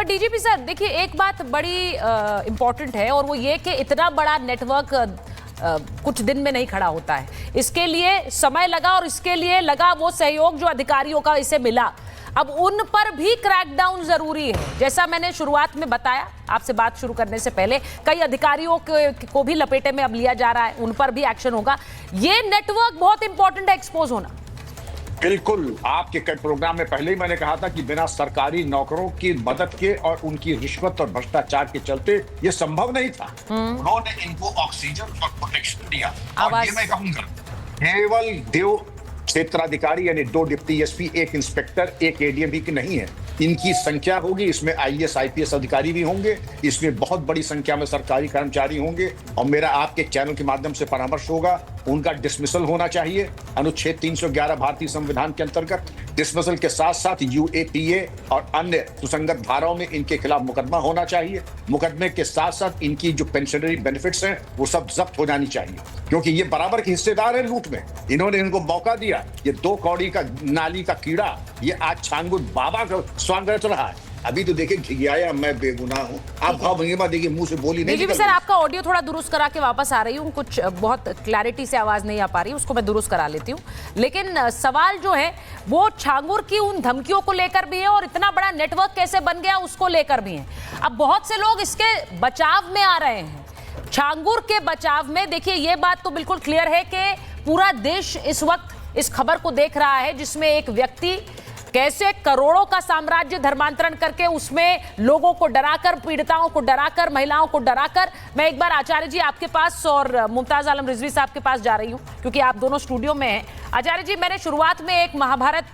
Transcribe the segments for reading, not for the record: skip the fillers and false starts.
पर DGP sir देखिए, एक बात बड़ी इंपॉर्टेंट है और वो ये कि इतना बड़ा नेटवर्क कुछ दिन में नहीं खड़ा होता है। इसके लिए समय लगा और इसके लिए लगा वो सहयोग जो अधिकारियों का इसे मिला। अब उन पर भी क्रैकडाउन जरूरी है। जैसा मैंने शुरुआत में बताया आपसे बात शुरू करने से पहले, कई अधिकारियों को भी लपेटे में अब लिया जा रहा है, उन पर भी एक्शन होगा। ये नेटवर्क बहुत इंपॉर्टेंट है एक्सपोज होना। बिल्कुल, आपके कई प्रोग्राम में पहले ही मैंने कहा था कि बिना सरकारी नौकरों की मदद के और उनकी रिश्वत और भ्रष्टाचार के चलते ये संभव नहीं था। उन्होंने इनको ऑक्सीजन और प्रोटेक्शन दिया। और ये मैं कहूंगा, केवल दो क्षेत्राधिकारी यानी 2 डिप्टी एसपी, 1 इंस्पेक्टर, 1 एडीएम ही की नहीं है, इनकी संख्या होगी। इसमें आईएएस आईपीएस अधिकारी भी होंगे, इसमें बहुत बड़ी संख्या में सरकारी कर्मचारी होंगे। और मेरा आपके चैनल के माध्यम से परामर्श होगा, उनका डिसमिसल होना चाहिए अनुच्छेद 311 भारतीय संविधान के अंतर्गत। डिसमिसल के साथ साथ यूएपीए और अन्य सुसंगत धाराओं में इनके खिलाफ मुकदमा होना चाहिए। मुकदमे के साथ साथ इनकी जो पेंशनरी बेनिफिट्स हैं वो सब जब्त हो जानी चाहिए, क्योंकि ये बराबर के हिस्सेदार हैं लूट में। इन्होंने इनको मौका दिया। ये 2 कौड़ी का नाली का कीड़ा ये आज छांगुर बाबा का स्वांग रच रहा है। अभी तो देखिए घिघियाया मैं बेगुनाह हूँ। आप भाव देखिए मुंह से बोली नहीं। सर आपका ऑडियो थोड़ा दुरुस्त करा के वापस आ रही हूँ, कुछ बहुत क्लैरिटी से आवाज नहीं आ पा रही, उसको मैं दुरुस्त करा लेती हूँ। लेकिन सवाल जो है वो छांगुर की उन धमकियों को लेकर भी है और इतना बड़ा नेटवर्क कैसे बन गया उसको लेकर भी है। अब बहुत से लोग इसके बचाव में आ रहे हैं, छांगुर के बचाव में। देखिए ये बात तो बिल्कुल क्लियर है कि पूरा देश इस वक्त इस खबर को देख रहा है जिसमें एक व्यक्ति कैसे करोड़ों का साम्राज्य धर्मांतरण करके उसमें लोगों को डराकर, पीड़िताओं को डराकर, महिलाओं को डराकर। मैं एक बार आचार्य जी आपके पास और मुमताज आलम रिजवी साहब के पास जा रही हूं क्योंकि आप दोनों स्टूडियो में हैं। आचार्य जी, मैंने शुरुआत में एक महाभारत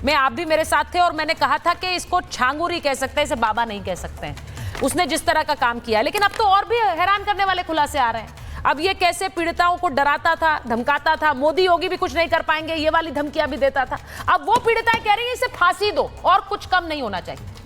में आप भी मेरे साथ थे और मैंने कहा था कि इसको छांगुर ही कह सकते हैं, इसे बाबा नहीं कह सकते हैं, उसने जिस तरह का काम किया। लेकिन अब तो और भी हैरान करने वाले खुलासे आ रहे हैं। अब ये कैसे पीड़िताओं को डराता था, धमकाता था, मोदी योगी भी कुछ नहीं कर पाएंगे, ये वाली धमकियां भी देता था। अब वो पीड़िताएं कह रही हैं इसे फांसी दो और कुछ कम नहीं होना चाहिए।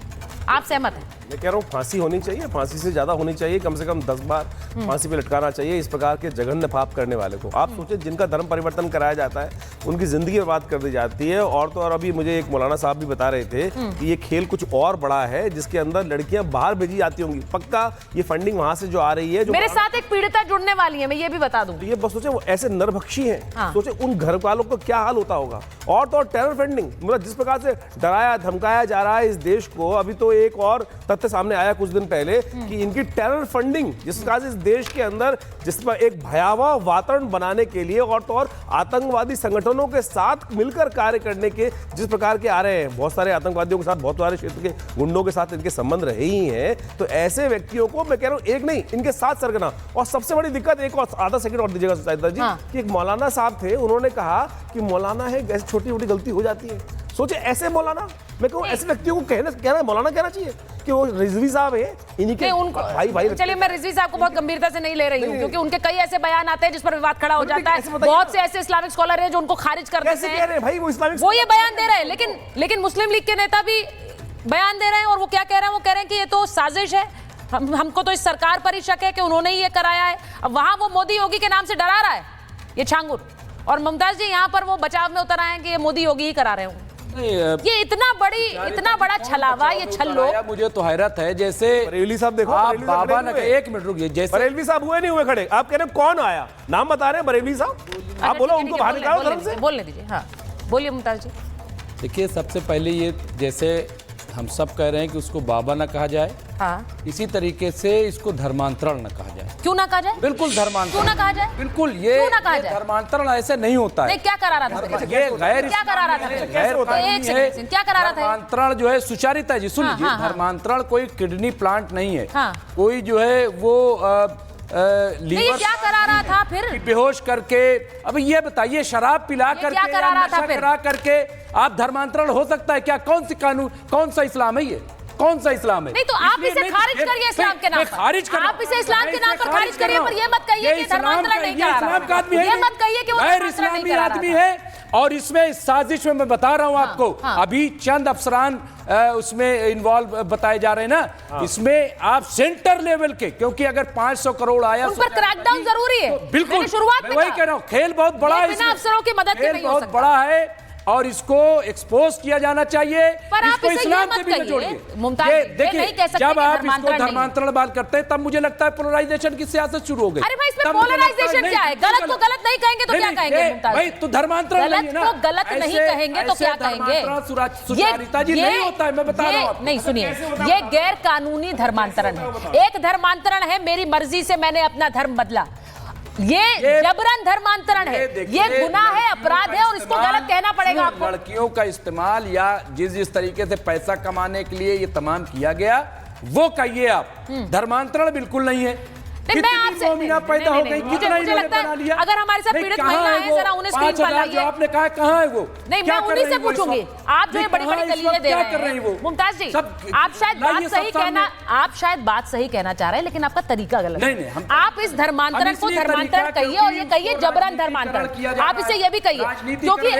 आप सहमत हैं? मैं कह रहा हूँ फांसी होनी चाहिए, फांसी से ज्यादा होनी चाहिए, कम से कम 10 बार फांसी पे लटकाना चाहिए इस प्रकार के जघन्य पाप करने वाले को। आप सोचिए, जिनका धर्म परिवर्तन कराया जाता है उनकी जिंदगी बर्बाद कर दी जाती है। और तो और अभी मुझे एक मौलाना साहब भी बता रहे थे कि ये खेल कुछ और बड़ा है जिसके अंदर लड़कियां बाहर भेजी जाती होंगी। पक्का ये फंडिंग वहां से जो आ रही है। जो मेरे साथ एक पीड़िता जुड़ने वाली है, मैं ये भी बता दूं। ये बस सोचे वो ऐसे नरभक्षी हैं, सोचे उन घर वालों को क्या हाल होता होगा। और तो और टेरर फंडिंग, मतलब जिस प्रकार से डराया धमकाया जा रहा है इस देश को। अभी तो एक और तथ्य सामने आया कुछ दिन पहले कि इनकी टेरर फंडिंग, जिस प्रकार से इस देश के अंदर जिस पर एक भयावह वातावरण बनाने के लिए और तो और आतंकवादी संगठनों के साथ मिलकर कार्य करने के जिस प्रकार के आ रहे हैं, बहुत सारे आतंकवादियों के साथ, बहुत सारे क्षेत्र के गुंडों के साथ इनके संबंध रहे ही हैं। तो ऐसे व्यक्तियों को मैं कह रहा हूं एक नहीं, इनके साथ सरगना। और सबसे बड़ी दिक्कत, एक और आधा सेकंड और दीजिएगा सुचाइता जी, कि एक मौलाना साहब थे, उन्होंने कहा कि मौलाना है ऐसी छोटी छोटी गलती हो जाती है। सोचे ऐसे मौलाना, मैं कहूं ऐसे व्यक्तियों को कहना मौलाना कहना चाहिए कि वो रिजवी साहब है, इन्हीं के उनको भाई। चलिए, मैं रिजवी साहब को बहुत गंभीरता से नहीं ले रही हूं क्योंकि उनके कई ऐसे बयान आते हैं जिस पर विवाद खड़ा हो जाता है। बहुत से ऐसे इस्लामिक स्कॉलर हैं जो उनको खारिज कर देते हैं। वो ये बयान दे रहे हैं, लेकिन मुस्लिम लीग के नेता भी बयान दे रहे हैं और वो क्या कह रहे हैं? वो कह रहे हैं कि ये तो साजिश है, हमको तो इस सरकार पर ही शक है कि उन्होंने ही ये कराया है। अब वहां वो मोदी योगी के नाम से डरा रहा है ये छांगुर, और मुमताज जी यहाँ पर वो बचाव में उतर आए हैं कि ये मोदी योगी ही करा रहे होंगे। ये इतना बड़ा छलावा, ये छल्लो। मुझे तो हैरत है, जैसे बरेलवी साहब देखो, आप बाबा ने एक मिनट रुकिए, जैसे बरेलवी साहब हुए नहीं हुए खड़े, आप कह रहे हैं कौन आया, नाम बता रहे हैं बरेलवी साहब, आप बोलो उनको बाहर निकालो धर्म से। बोलने दीजिए। हाँ बोलिए मुमताज जी। देखिए, सबसे पहले ये जैसे हम सब कह रहे हैं कि उसको बाबा ना कहा जाए, हाँ, इसी तरीके से इसको धर्मांतरण न कहा जाए। क्यों ना कहा जाए? बिल्कुल धर्मांतरण क्यों ना कहा जाए? बिल्कुल ये धर्मांतरण ऐसे नहीं होता है। नहीं, क्या करा रहा था? ये गैर क्या करा रहा था? क्या करा रहा था? धर्मांतरण जो है सुचारिता जी, सुन लीजिए, धर्मांतरण कोई किडनी प्लांट नहीं है, कोई जो है वो लीवर क्या करा रहा था फिर? बेहोश करके। अब ये बताइए, शराब पिला करके क्या करा रहा था नशा करा करके आप धर्मांतरण हो सकता है क्या? कौन सी कानून, कौन सा इस्लाम है ये? कौन सा इस्लाम है? नहीं तो आप इसे खारिज करिए इस्लाम के नाम पर। खारिज कर, आप इसे इस्लाम के नाम पर खारिज करिए, पर ये मत कहिए कि धर्मांतरण नहीं करा रहा। ये मत कहिए कि वो गैर इस्लामी आदमी है। और इसमें साजिश में मैं बता रहा हूं आपको, अभी चंद अफसरान उसमें इन्वॉल्व बताए जा रहे हैं ना, इसमें आप सेंटर लेवल के, क्योंकि अगर 500 करोड़ आया उन पर क्रैकडाउन जरूरी है। बिल्कुल, शुरुआत में वही कह रहा हूं, खेल बहुत बड़ा है, बिना अफसरों की मदद के नहीं हो सकता। बहुत बड़ा है। और इसको एक्सपोज किया जाना चाहिए। पर आप इसको इसे ये इस्लाम मत से भी न कहिए, जोड़िए। मुमताज, ये ये देखिए, नहीं कह सकते जब कि आप इसको धर्मांतरण नहीं है। धर्मांतरण बात करते हैं तब मुझे लगता है पोलराइजेशन की सियासत शुरू हो गई। अरे भाई, इसमें तब मुझे लगता है पोलराइजेशन नहीं, क्या है? गलत को गलत नहीं कहेंगे तो क्या कहेंगे मुमताज? भाई तो धर्मांतरण गलत नहीं है ना। को गलत नहीं ऐसे- कहेंगे तो ऐसे क्या कहेंगे? धर्मांतरण सुचारिता जी नहीं होता है, मैं बता रहा हूं आपको। नहीं, सुनिए, ये गैर कानूनी धर्मांतरण है। एक धर्मांतरण है मेरी मर्जी से मैंने अपना धर्म बदला, ये जबरन धर्मांतरण है, ये गुनाह है, अपराध है और इसको गलत कहना पड़ेगा आपको। लड़कियों का इस्तेमाल या जिस तरीके से पैसा कमाने के लिए ये तमाम किया गया वो कहिए आप, धर्मांतरण बिल्कुल नहीं है। नहीं, मैं आपसे मोमिना पैदा हो गई, कितना मुझे लगता है अगर हमारे साथ पीड़ित महिला है जरा उन्हें स्क्रीन पर लाइए। आपने कहा कहां है वो? नहीं, मैं उन्हीं से पूछूंगी। आप जो ये बड़ी बड़ी दलीलें दे रहे हैं मुमताज जी, आप शायद बात सही कहना, आप शायद बात सही कहना चाह रहे हैं लेकिन आपका तरीका गलत है। आप इस धर्मांतरण को धर्मांतरण कहिए और ये कहिए जबरन धर्मांतरण। आप इसे ये भी कहिए क्योंकि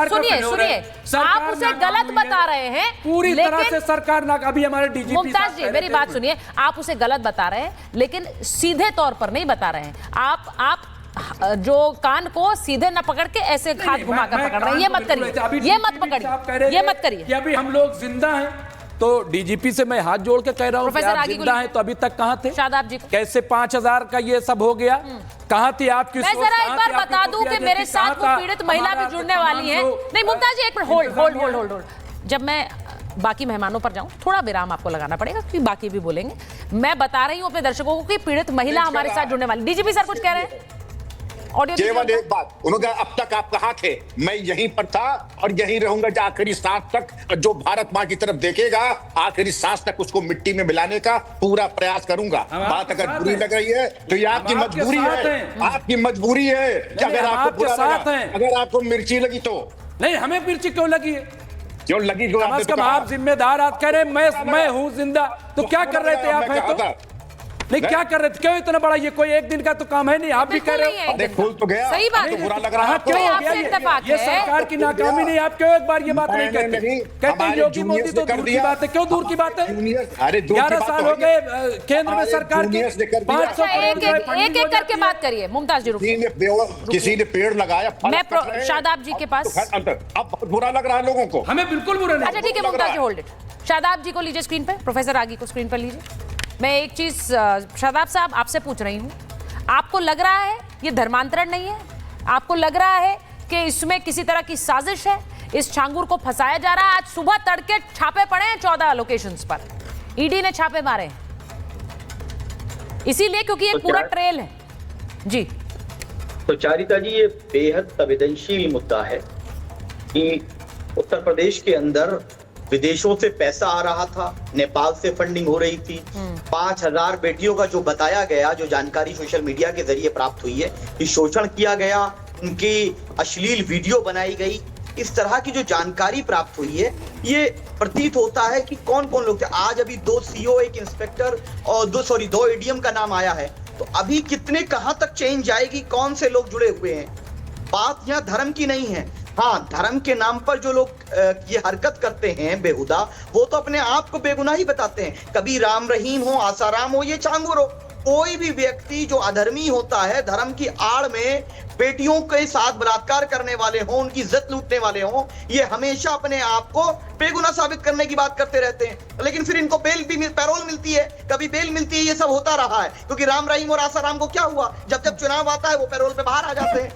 सुनिए सुनिए, आप उसे गलत बता रहे हैं पूरी तरह से सरकार ना। अभी हमारे डीजीपी मुमताज जी मेरी बात सुनिए, आप उसे गलत बता रहे हैं लेकिन सीधे तौर पर नहीं बता रहे हैं। आप जो कान को सीधे न पकड़ के ऐसे हाथ घुमाकर पकड़ रहे हैं, ये मत करिए, ये मत पकड़िए, ये मत करिए। कि अभी हम लोग जिंदा हैं तो डीजीपी से मैं हाथ जोड़ के कह रहा हूं कि प्रोफेसर आप आगे जिंदा हैं तो अभी तक कहां थे? शादाब जी को कैसे 5000 का ये सब हो गया? कहां थी आपकी मैं सोच? जरा एक कहां बार थी आपकी बता दूं कि खुफिया मेरे नीति? साथ कहां वो था पीड़ित महिला भी हमारा जुड़ने वाली है। नहीं मुमताज जी, एक मिनट होल्ड। जब मैं बाकी मेहमानों पर जाऊं थोड़ा विराम आपको लगाना पड़ेगा क्योंकि बाकी भी बोलेंगे। मैं बता रही हूं अपने दर्शकों को कि पीड़ित महिला हमारे साथ जुड़ने वाली। डीजीपी सर कुछ कह रहे हैं? ऑडियो केवल एक बात, उन्होंने कहा अब तक आप कहां थे? मैं यहीं पर था और यहीं रहूंगा जो आखिरी सांस तक। जो भारत मां की तरफ देखेगा आखिरी सांस तक उसको मिट्टी में मिलाने का पूरा प्रयास करूंगा। बात अगर बुरी लग रही है तो ये आपकी मजबूरी है, आपकी मजबूरी है कि अगर आपको बुरा लगा, अगर आपको मिर्ची लगी तो। नहीं, हमें मिर्ची क्यों लगी है? क्यों लगी? जो कम से कम आप जिम्मेदार, आप कह रहे मैं हूं जिंदा, तो क्या कर रहे थे आप? है तो नहीं, क्या कर रहे थे? क्यों इतना बड़ा? ये कोई एक दिन का तो काम है नहीं। आप भी कर रहे हो। अरे खुल तो गया, सही बात तो है। बुरा लग रहा है आपको? क्यों हो आपसे गया इत्तेफाक ये है। सरकार की नाकामी नहीं। आप क्यों एक बार ये बात नहीं कहते? कहते हैं योगी मोदी तो दूर की बात है। क्यों दूर की बात है? अरे 11 साल हो गए केंद्र में सरकार के। 500 एक एक करके बात करिए। मुमताज जी रुकिए, किसी ने पेड़ लगाया, मैं शादाब जी के पास। अब बहुत बुरा लग रहा है लोगों को। हमें बिल्कुल बुरा नहीं। अच्छा ठीक है मुमताज जी, होल्ड इट। शादाब जी को लीजिए स्क्रीन पे, प्रोफेसर आगी को स्क्रीन पर लीजिए। मैं एक चीज शादाब साहब आपसे पूछ रही हूं, आपको लग रहा है ये धर्मांतरण नहीं है? आपको लग रहा है कि इसमें किसी तरह की साजिश है, इस छांगुर को फंसाया जा रहा है? आज सुबह तड़के छापे पड़े हैं 14 लोकेशंस पर, ईडी ने छापे मारे हैं इसीलिए क्योंकि ये पूरा ट्रेल है जी। तो चारिता जी, ये बेहद संवेदनशील मुद्दा है कि उत्तर प्रदेश के अंदर विदेशों से पैसा आ रहा था, नेपाल से फंडिंग हो रही थी। 5000 बेटियों का जो बताया गया, जो जानकारी सोशल मीडिया के जरिए प्राप्त हुई है कि शोषण किया गया, उनकी अश्लील वीडियो बनाई गई, इस तरह की जो जानकारी प्राप्त हुई है, ये प्रतीत होता है कि कौन कौन लोग थे। आज अभी 2 सीओ, 1 इंस्पेक्टर और 2 एडीएम का नाम आया है। तो अभी कितने कहां तक चेंज जाएगी, कौन से लोग जुड़े हुए हैं? बात यहाँ धर्म की नहीं है। हाँ, धर्म के नाम पर जो लोग ये हरकत करते हैं बेहुदा, वो तो अपने आप को बेगुनाह ही बताते हैं। कभी राम रहीम हो, आसाराम हो, ये छांगुर हो, कोई भी व्यक्ति जो अधर्मी होता है, धर्म की आड़ में बेटियों के साथ बलात्कार करने वाले हों, उनकी इज्जत लूटने वाले हों, ये हमेशा अपने आप को बेगुनाह साबित करने की बात करते रहते हैं। लेकिन फिर इनको पैरोल मिलती है, कभी बेल मिलती है। ये सब होता रहा है क्योंकि राम रहीम और आसाराम को क्या हुआ, जब जब चुनाव आता है वो पैरोल पे बाहर आ जाते हैं।